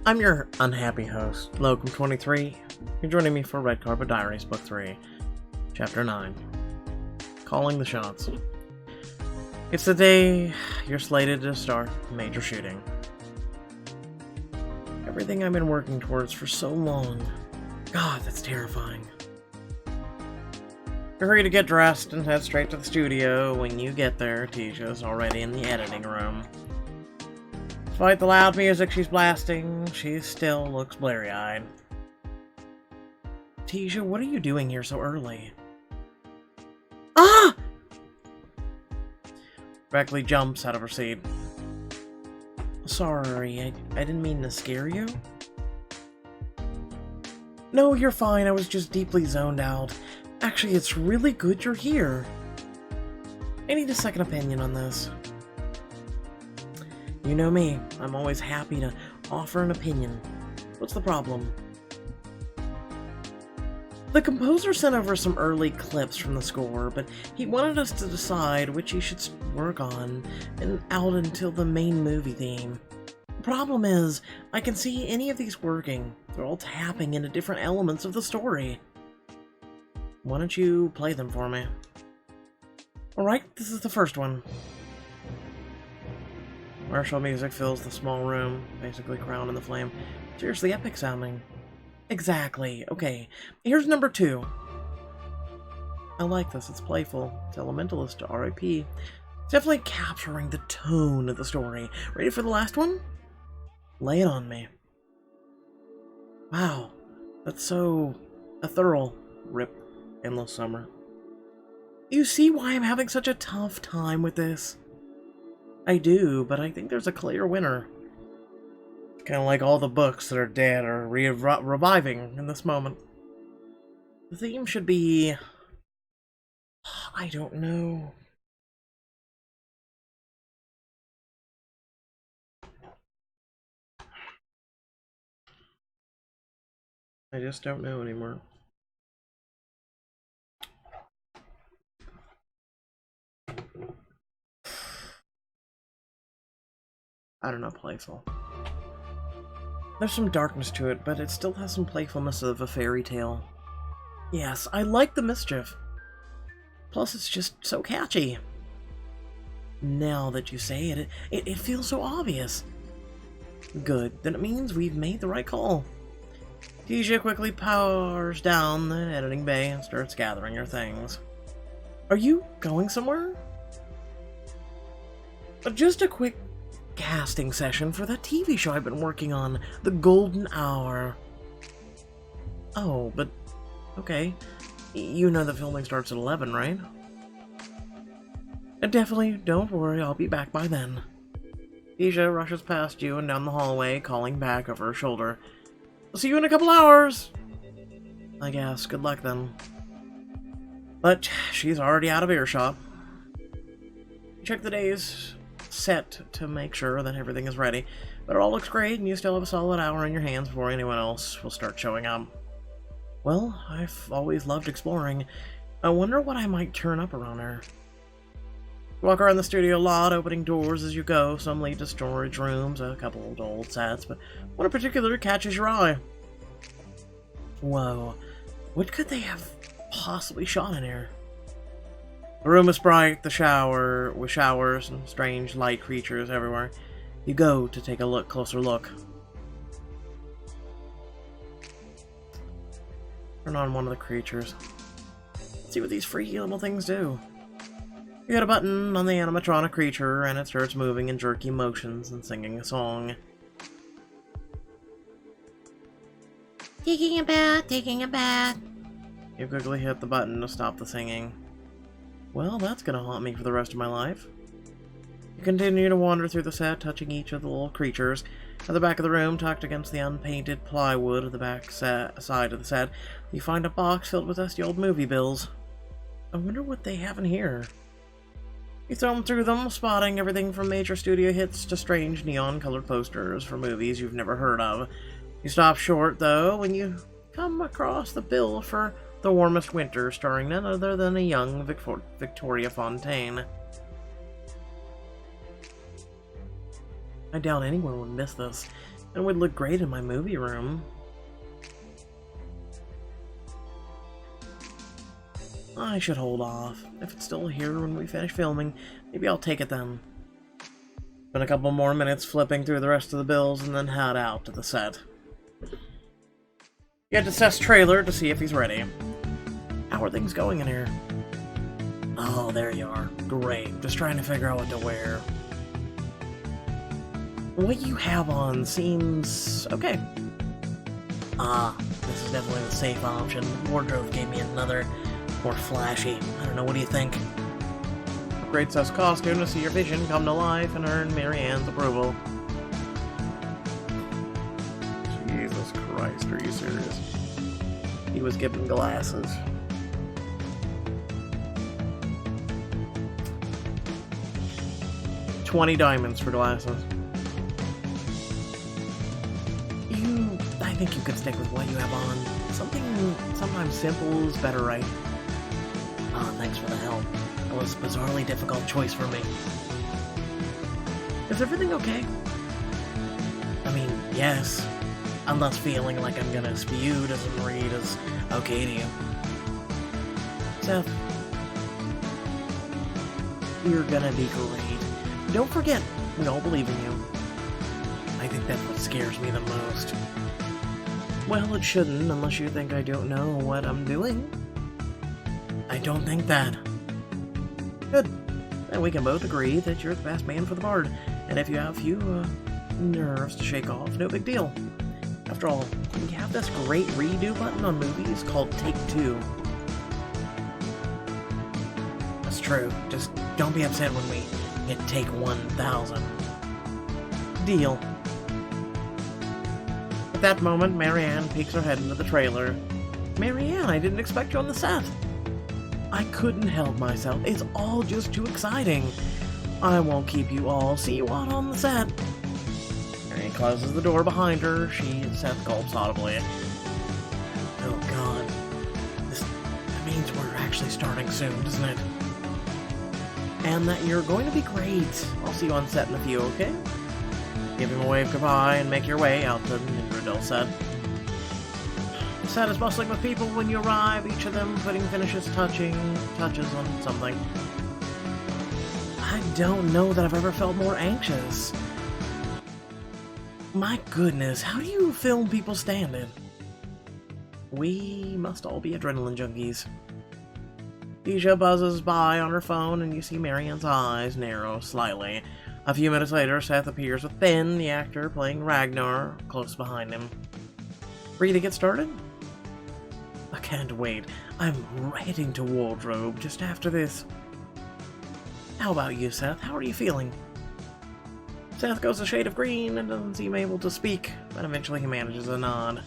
I'm your unhappy host, Locum23. You're joining me for Red Carpet Diaries, Book 3, Chapter 9. Calling the Shots. It's the day you're slated to start a major shooting. Everything I've been working towards for so long. God, that's terrifying. You're ready to get dressed and head straight to the studio. When you get there, Tisha's already in the editing room. Despite the loud music she's blasting, she still looks blurry-eyed. Tisha, what are you doing here so early? Ah! Beckley jumps out of her seat. Sorry, I didn't mean to scare you. No, you're fine. I was just deeply zoned out. Actually, it's really good you're here. I need a second opinion on this. You know me, I'm always happy to offer an opinion. What's the problem? The composer sent over some early clips from the score, but he wanted us to decide which he should work on and out until the main movie theme. The problem is, I can see any of these working. They're all tapping into different elements of the story. Why don't you play them for me? Alright, this is the first one. Martial music fills the small room, basically crowned in the flame. Seriously epic sounding. Exactly. Okay, here's number 2. I like this. It's playful. It's elementalist to R.I.P. It's definitely capturing the tone of the story. Ready for the last one? Lay it on me. Wow, that's so ethereal. Rip Endless Summer. You see why I'm having such a tough time with this? I do, but I think there's a clear winner. Kind of like all the books that are dead are reviving in this moment. The theme should be... I don't know. I just don't know anymore. I don't know, playful. There's some darkness to it, but it still has some playfulness of a fairy tale. Yes, I like the mischief. Plus, it's just so catchy. Now that you say it, it feels so obvious. Good, then it means we've made the right call. Tisha quickly powers down the editing bay and starts gathering her things. Are you going somewhere? Just a quick casting session for that TV show I've been working on, The Golden Hour. Oh, but... okay. You know that filming starts at 11, right? Definitely, don't worry, I'll be back by then. Tisha rushes past you and down the hallway, calling back over her shoulder. I'll see you in a couple hours! I guess, good luck then. But she's already out of earshot. Check the days set to make sure that everything is ready, but it all looks great and you still have a solid hour in your hands before anyone else will start showing up. Well, I've always loved exploring. I wonder what I might turn up around here. Walk around the studio lot, opening doors as you go. Some lead to storage rooms, a couple of old sets, but one in particular catches your eye. Whoa, what could they have possibly shot in here? The room is bright, with showers and strange light creatures everywhere. You go to take a closer look. Turn on one of the creatures. Let's see what these freaky little things do. You hit a button on the animatronic creature, and it starts moving in jerky motions and singing a song. Taking a bath, taking a bath. You quickly hit the button to stop the singing. Well, that's gonna haunt me for the rest of my life. You continue to wander through the set, touching each of the little creatures. At the back of the room, tucked against the unpainted plywood of the back side of the set, you find a box filled with dusty old movie bills. I wonder what they have in here. You thumb through them, spotting everything from major studio hits to strange neon-colored posters for movies you've never heard of. You stop short, though, when you come across the bill for The Warmest Winter, starring none other than a young Victoria Fontaine. I doubt anyone would miss this. and would look great in my movie room. I should hold off. If it's still here when we finish filming, maybe I'll take it then. Spend a couple more minutes flipping through the rest of the bills and then head out to the set. Get to Seth's trailer to see if he's ready. How are things going in here? Oh, there you are. Great. Just trying to figure out what to wear. What you have on seems okay. This is definitely the safe option. Wardrobe gave me another, more flashy. I don't know, what do you think? Upgrade Seth's costume to see your vision come to life and earn Marianne's approval. Jesus Christ, are you serious? He was given glasses. $20 diamonds for glasses. I think you could stick with what you have on. Something sometimes simple is better, right? Thanks for the help. It was a bizarrely difficult choice for me. Is everything okay? I mean, yes. I'm not feeling like I'm gonna spew doesn't read as okay to you. Seth, you're gonna be great. Don't forget, we all believe in you. I think that's what scares me the most. Well, it shouldn't, unless you think I don't know what I'm doing. I don't think that. Good. Then we can both agree that you're the best man for the part, and if you have a few, nerves to shake off, no big deal. After all, we have this great redo button on movies called Take Two. That's true. Just don't be upset when we hit Take 1,000. Deal. At that moment, Marianne peeks her head into the trailer. Marianne, I didn't expect you on the set. I couldn't help myself. It's all just too exciting. I won't keep you all. See you on the set. Marianne closes the door behind her. She and Seth gulps audibly. Oh god. That means we're actually starting soon, doesn't it? And that you're going to be great. I'll see you on set in a few, okay? Give him a wave goodbye and make your way out to Nindradil set. The set is bustling with people when you arrive, each of them putting touches on something. I don't know that I've ever felt more anxious. My goodness, how do you film people standing? We must all be adrenaline junkies. Deja buzzes by on her phone and you see Marianne's eyes narrow slightly. A few minutes later, Seth appears with Ben, the actor playing Ragnar, close behind him. Free to get started? I can't wait. I'm heading to wardrobe just after this. How about you, Seth? How are you feeling? Seth goes a shade of green and doesn't seem able to speak, but eventually he manages a nod.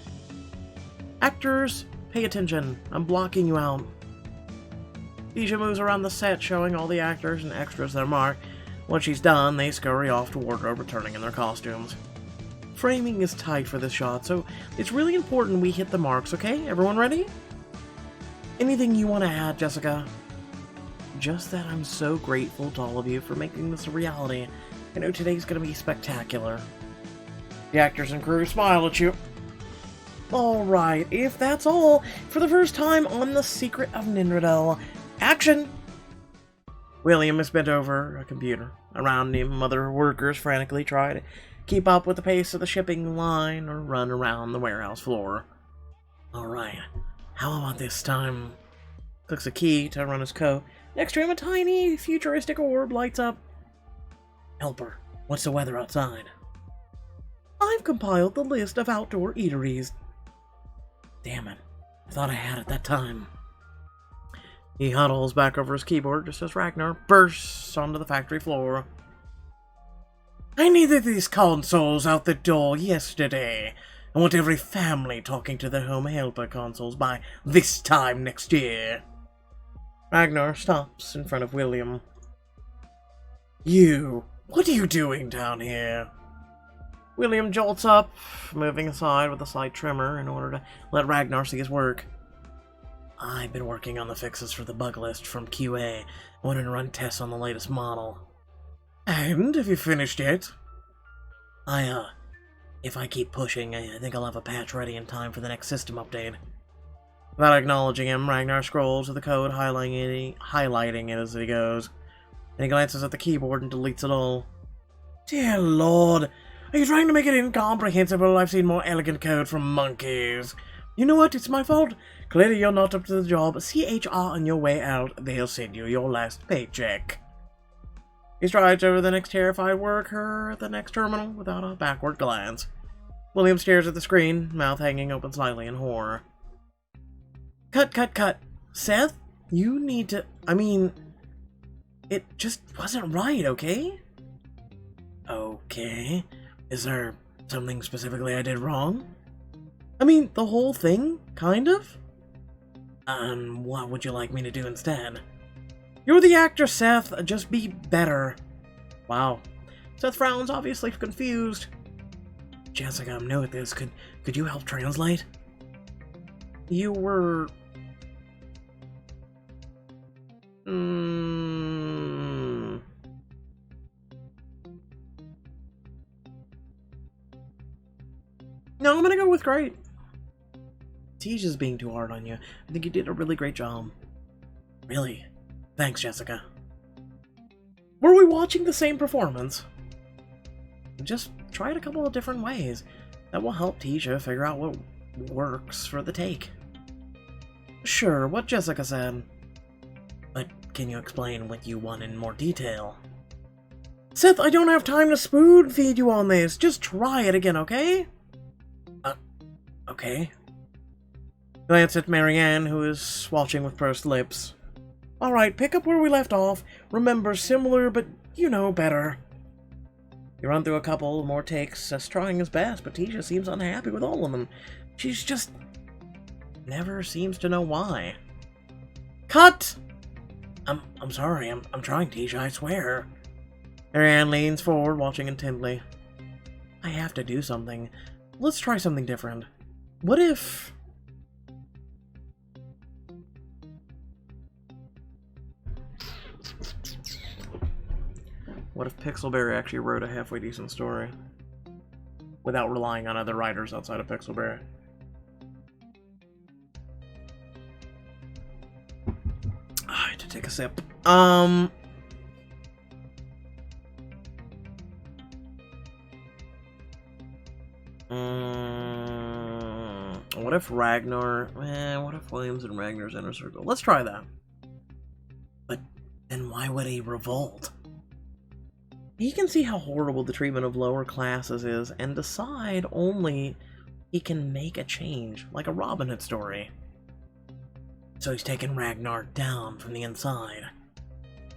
Actors, pay attention. I'm blocking you out. Deja moves around the set, showing all the actors and extras their mark. Once she's done, they scurry off to wardrobe, returning in their costumes. Framing is tight for this shot, so it's really important we hit the marks, okay? Everyone ready? Anything you want to add, Jessica? Just that I'm so grateful to all of you for making this a reality. I know today's going to be spectacular. The actors and crew smile at you. Alright, if that's all, for the first time on The Secret of Nindradil, action! William is bent over a computer. Around him, other workers frantically try to keep up with the pace of the shipping line or run around the warehouse floor. Alright, how about this time? Clicks a key to run his coat. Next to him, a tiny, futuristic orb lights up. Helper, what's the weather outside? I've compiled the list of outdoor eateries. Damn it, I thought I had it that time. He huddles back over his keyboard just as Ragnar bursts onto the factory floor. I needed these consoles out the door yesterday. I want every family talking to their home helper consoles by this time next year. Ragnar stops in front of William. You, what are you doing down here? William jolts up, moving aside with a slight tremor in order to let Ragnar see his work. I've been working on the fixes for the bug list from QA. I wanted to run tests on the latest model. And have you finished it? I If I keep pushing, I think I'll have a patch ready in time for the next system update. Without acknowledging him, Ragnar scrolls to the code, highlighting it as he goes. Then he glances at the keyboard and deletes it all. Dear Lord, are you trying to make it incomprehensible? I've seen more elegant code from monkeys. You know what? It's my fault. Clearly you're not up to the job. CHR on your way out. They'll send you your last paycheck. He strides over the next terrified worker at the next terminal without a backward glance. William stares at the screen, mouth hanging open slightly in horror. Cut, cut, cut. Seth, you need to... I mean... It just wasn't right, okay? Okay. Is there something specifically I did wrong? I mean, the whole thing, kind of? What would you like me to do instead? You're the actor, Seth. Just be better. Wow. Seth frowns, obviously confused. Jessica, I'm new at this. Could you help translate? You were... No, I'm gonna go with great. Tisha's being too hard on you. I think you did a really great job. Really? Thanks, Jessica. Were we watching the same performance? Just try it a couple of different ways. That will help Tisha figure out what works for the take. Sure, what Jessica said. But can you explain what you want in more detail? Seth, I don't have time to spoon feed you on this. Just try it again, okay? Okay. Glance at Marianne, who is watching with pursed lips. Alright, pick up where we left off. Remember, similar, but you know better. You run through a couple more takes, trying his best, but Tisha seems unhappy with all of them. She's just... never seems to know why. Cut! I'm sorry, I'm trying, Tisha, I swear. Marianne leans forward, watching intently. I have to do something. Let's try something different. What if... What if Pixelberry actually wrote a halfway decent story? Without relying on other writers outside of Pixelberry. I had to take a sip. What if Ragnar... what if Williams and Ragnar's inner circle? Let's try that. But then why would he revolt? He can see how horrible the treatment of lower classes is and decide only he can make a change, like a Robin Hood story. So he's taken Ragnar down from the inside.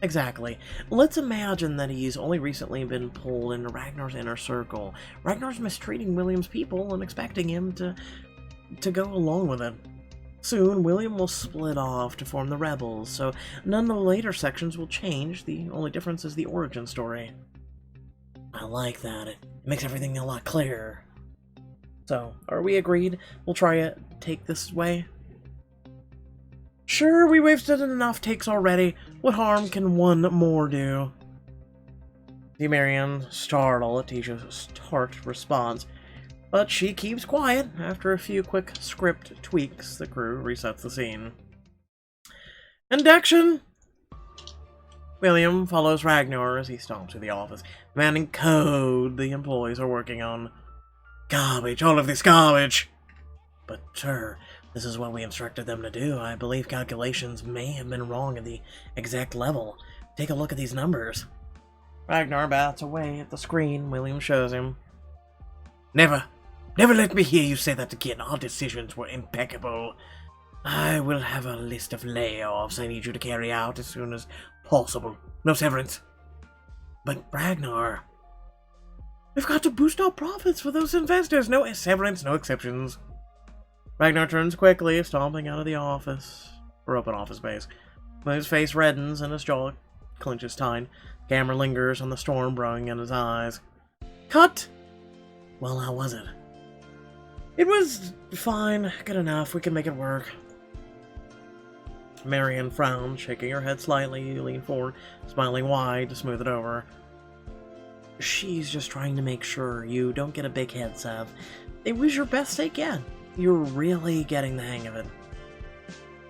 Exactly. Let's imagine that he's only recently been pulled into Ragnar's inner circle. Ragnar's mistreating William's people and expecting him to go along with it. Soon, William will split off to form the Rebels, so none of the later sections will change. The only difference is the origin story. I like that. It makes everything a lot clearer. So, are we agreed? We'll try it. Take this way? Sure, we wasted enough takes already. What harm can one more do? See Marianne startle at Tisha's tart response, but she keeps quiet. After a few quick script tweaks, the crew resets the scene. And action! William follows Ragnar as he stomps to the office, demanding code the employees are working on. Garbage, all of this garbage! But, sir, this is what we instructed them to do. I believe calculations may have been wrong at the exact level. Take a look at these numbers. Ragnar bats away at the screen William shows him. Never let me hear you say that again. Our decisions were impeccable. I will have a list of layoffs I need you to carry out as soon as possible. No severance. But Ragnar, we've got to boost our profits for those investors. No severance, no exceptions. Ragnar turns quickly, stomping out of the office, or open office space. His face reddens and his jaw clenches tight. Camera lingers on the storm brewing in his eyes. Cut! Well, how was it? It was fine, good enough. We can make it work. Marianne frowned, shaking her head slightly, leaned forward, smiling wide to smooth it over. She's just trying to make sure you don't get a big head, Seth. It was your best take yet. You're really getting the hang of it.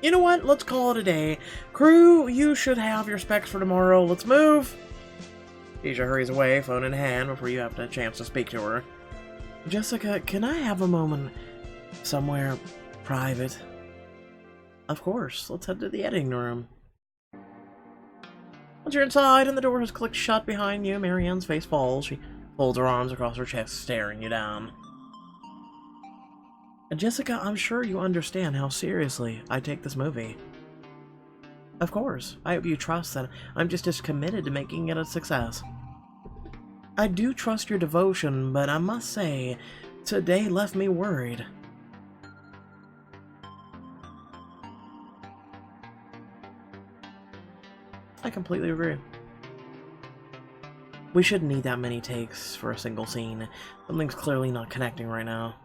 You know what? Let's call it a day. Crew, you should have your specs for tomorrow. Let's move. Tisha hurries away, phone in hand, before you have a chance to speak to her. Jessica, can I have a moment somewhere private? Of course. Let's head to the editing room. Once you're inside and the door has clicked shut behind you, Marianne's face falls. She folds her arms across her chest, staring you down. Jessica, I'm sure you understand how seriously I take this movie. Of course. I hope you trust that I'm just as committed to making it a success. I do trust your devotion, but I must say, today left me worried. I completely agree. We shouldn't need that many takes for a single scene. Something's clearly not connecting right now.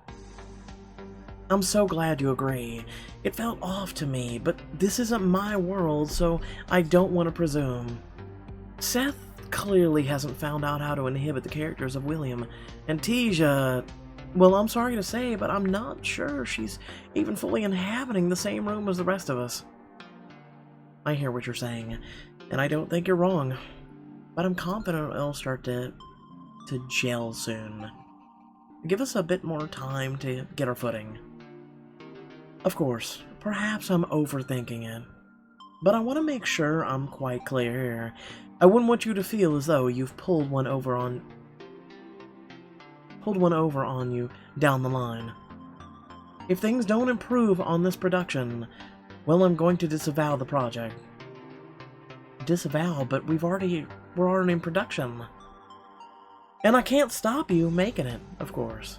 I'm so glad you agree. It felt off to me, but this isn't my world, so I don't want to presume. Seth clearly hasn't found out how to inhibit the characters of William, and Tisha, well, I'm sorry to say, but I'm not sure she's even fully inhabiting the same room as the rest of us. I hear what you're saying, and I don't think you're wrong, but I'm confident it'll start to gel soon. Give us a bit more time to get our footing. Of course, perhaps I'm overthinking it, but I want to make sure I'm quite clear here. I wouldn't want you to feel as though you've pulled one over on you down the line. If things don't improve on this production, well, I'm going to disavow the project. Disavow, but we're already in production. And I can't stop you making it, of course.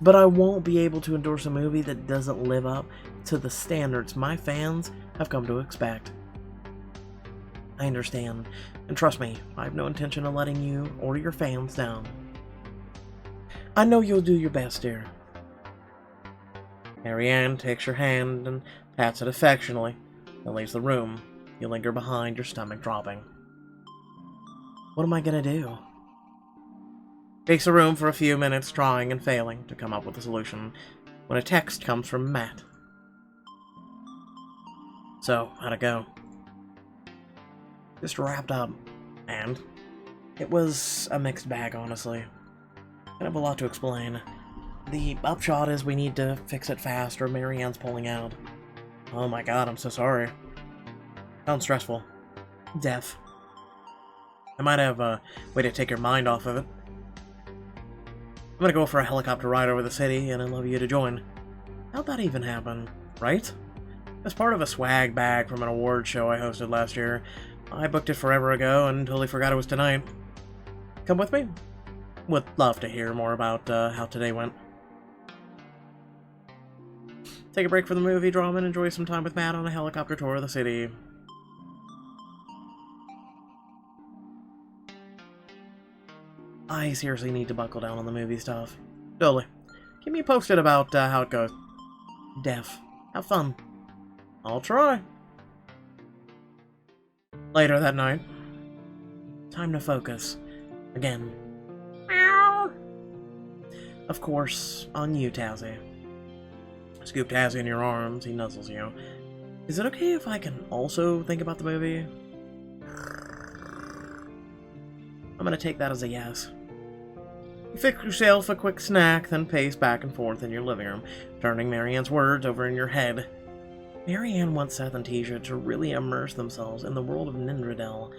But I won't be able to endorse a movie that doesn't live up to the standards my fans have come to expect. I understand, and trust me, I have no intention of letting you or your fans down. I know you'll do your best, dear. Marianne takes your hand and pats it affectionately, then leaves the room. You linger behind, your stomach dropping. What am I gonna do? Takes the room for a few minutes, trying and failing to come up with a solution, when a text comes from Matt. So, how'd it go? Just wrapped up, and it was a mixed bag, honestly. Kind of a lot to explain. The upshot is we need to fix it fast or Marianne's pulling out. Oh my god, I'm so sorry. Sounds stressful. Deaf. I might have a way to take your mind off of it. I'm gonna go for a helicopter ride over the city, and I'd love you to join. How'd that even happen, right? As part of a swag bag from an award show I hosted last year. I booked it forever ago and totally forgot it was tonight. Come with me? Would love to hear more about how today went. Take a break from the movie drama and enjoy some time with Matt on a helicopter tour of the city. I seriously need to buckle down on the movie stuff. Totally. Keep me posted about how it goes. Deaf. Have fun. I'll try. Later that night. Time to focus. Again. Meow. Of course, on you, Tazzy. Scoop Tazzy in your arms, he nuzzles you. Is it okay if I can also think about the movie? I'm gonna take that as a yes. You fix yourself a quick snack, then pace back and forth in your living room, turning Marianne's words over in your head. Marianne wants Seth and Tisha to really immerse themselves in the world of Nindradel.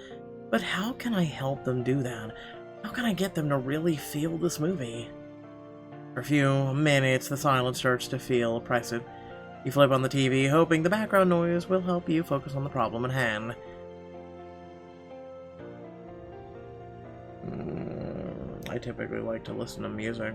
But how can I help them do that? How can I get them to really feel this movie? For a few minutes, the silence starts to feel oppressive. You flip on the TV, hoping the background noise will help you focus on the problem at hand. I typically like to listen to music.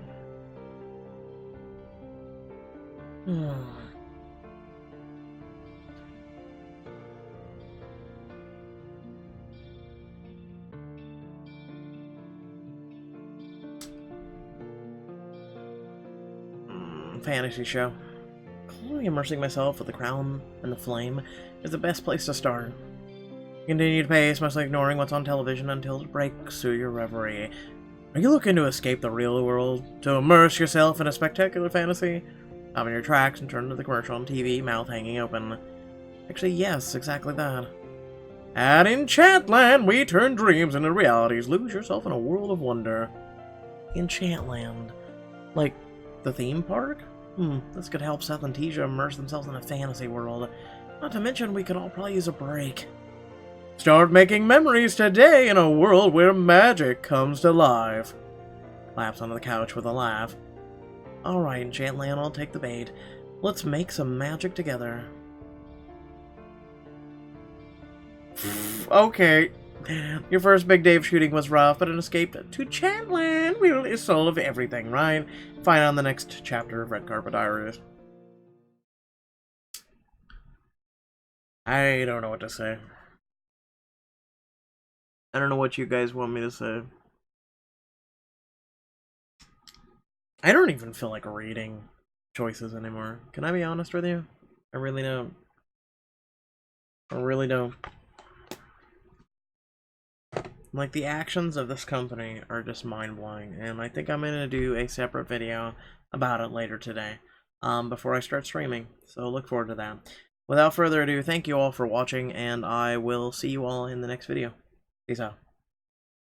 Fantasy show. Clearly immersing myself with the crown and the flame is the best place to start. Continue to pace, mostly ignoring what's on television until it breaks through your reverie. Are you looking to escape the real world? To immerse yourself in a spectacular fantasy? Stop in your tracks and turn to the commercial on TV, mouth hanging open. Actually, yes, exactly that. At Enchantland, we turn dreams into realities. Lose yourself in a world of wonder. Enchantland. Like, the theme park? This could help Seth and Tisha immerse themselves in a fantasy world. Not to mention, we could all probably use a break. Start making memories today in a world where magic comes to life. Claps onto the couch with a laugh. Alright, Enchantland, I'll take the bait. Let's make some magic together. Okay. Your first Big Dave shooting was rough, but an escape to Enchantland will solve everything, right? Find out in the next chapter of Red Carpet Diaries. I don't know what to say. I don't know what you guys want me to say. I don't even feel like reading choices anymore. Can I be honest with you? I really don't. I really don't. Like, the actions of this company are just mind-blowing, and I think I'm going to do a separate video about it later today, before I start streaming, so look forward to that. Without further ado, thank you all for watching, and I will see you all in the next video. Peace out.